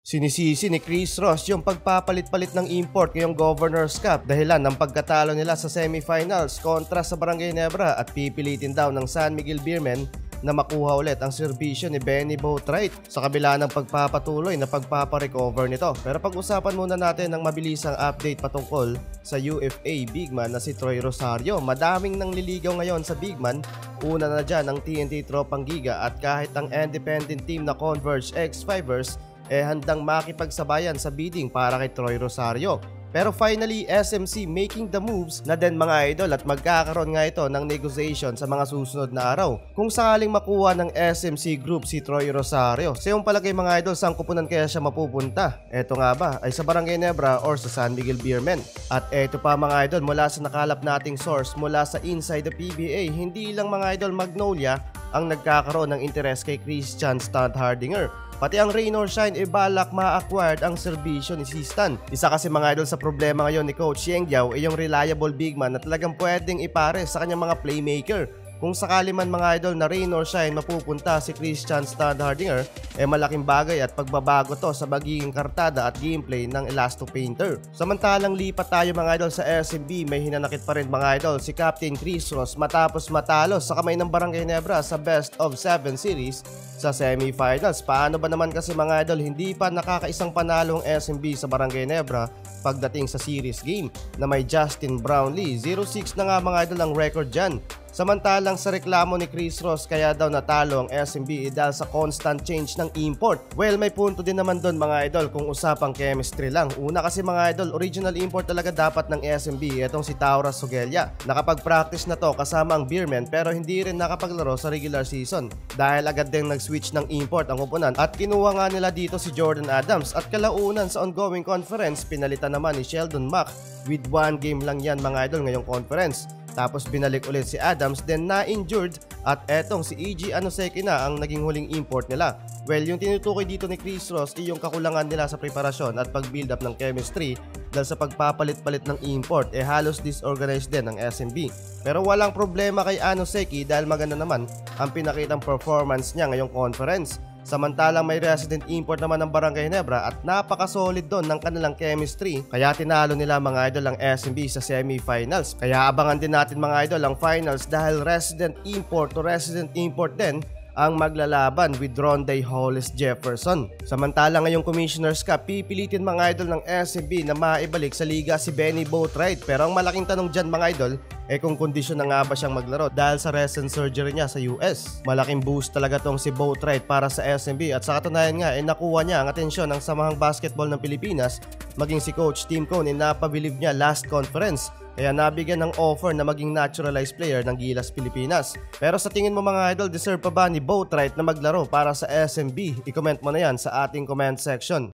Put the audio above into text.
Sinisisi ni Chris Ross yung pagpapalit-palit ng import ngayong Governor's Cup dahilan ng pagkatalo nila sa semifinals kontra sa Barangay Nebra at pipilitin daw ng San Miguel Beermen na makuha ulit ang serbisyo ni Benny Boatwright sa kabila ng pagpapatuloy na pagpaparecover nito. Pero pag-usapan muna natin ng mabilisang update patungkol sa UFA bigman na si Troy Rosario. Madaming nangliligaw ngayon sa bigman. Una na dyan ang TNT Tropang Giga at kahit ang independent team na Converge X-Fivers handang makipagsabayan sa bidding para kay Troy Rosario. Pero finally, SMC making the moves na din mga idol at magkakaroon nga ito ng negotiation sa mga susunod na araw kung sakaling makuha ng SMC Group si Troy Rosario. Sa iyong palagay mga idol, saan kupunan kaya siya mapupunta? Eto nga ba ay sa Barangay Nebra or sa San Miguel Beermen? At eto pa mga idol, mula sa nakalap nating source mula sa Inside the PBA, hindi lang mga idol Magnolia ang nagkakaroon ng interes kay Christian Standhardinger. Pati ang Rain or Shine balak ma-acquired ang serbisyo ni Sistan. Isa kasi mga idol sa problema ngayon ni Coach Yeng Giao ay yung reliable big man na talagang pwedeng ipare sa kanyang mga playmaker. Kung sakali man mga idol na Rain or Shine mapupunta si Christian Standhardinger, malaking bagay at pagbabago to sa magiging kartada at gameplay ng Elasto Painter. Samantalang lipat tayo mga idol sa SMB, may hinanakit pa rin mga idol si Captain Chris Ross matapos matalo sa kamay ng Barangay Nebra sa Best of 7 series sa semifinals. Paano ba naman kasi mga idol, hindi pa nakakaisang panalo ang SMB sa Barangay Nebra pagdating sa series game na may Justin Brownlee. 0-6 na nga mga idol ang record dyan. Samantalang sa reklamo ni Chris Ross kaya daw natalo ang SMB dahil sa constant change ng import. Well, may punto din naman doon mga idol kung usapang chemistry lang. Una kasi mga idol, original import talaga dapat ng SMB, itong si Taura Sogelia. Nakapag-practice na to kasama ang Beermen pero hindi rin nakapaglaro sa regular season dahil agad din nag-switch ng import ang koponan at kinuha nga nila dito si Jordan Adams at kalaunan sa ongoing conference pinalitan naman ni Sheldon Mack with 1 game lang yan mga idol ngayong conference. Tapos binalik ulit si Adams, then na-injured at etong si E.G. Anoseki na ang naging huling import nila. Well, yung tinutukoy dito ni Chris Ross ay yung kakulangan nila sa preparasyon at pag-build up ng chemistry dahil sa pagpapalit-palit ng import halos disorganized din ng SMB. Pero walang problema kay Anoseki dahil maganda naman ang pinakitang performance niya ngayong conference. Samantalang may resident import naman ng Barangay Nebra at napaka-solid doon ng kanilang chemistry. Kaya tinalo nila mga idol ang SMB sa semifinals. Kaya abangan din natin mga idol ang finals dahil resident import to resident import din ang maglalaban with Ronday Hollis Jefferson. Samantalang ngayong Commissioner's Cup, pipilitin mga idol ng SMB na maibalik sa liga si Benny Boatwright. Pero ang malaking tanong dyan mga idol, kung kondisyon na nga ba siyang maglaro dahil sa recent surgery niya sa US. Malaking boost talaga tong si Boatwright para sa SMB at sa katunayan nga nakuha niya ang atensyon ng Samahang Basketball ng Pilipinas, maging si Coach Tim Cone napabilib niya last conference. Kaya nabigyan ng offer na maging naturalized player ng Gilas Pilipinas. Pero sa tingin mo mga idol, deserve pa ba ni Boatwright na maglaro para sa SMB? I-comment mo na yan sa ating comment section.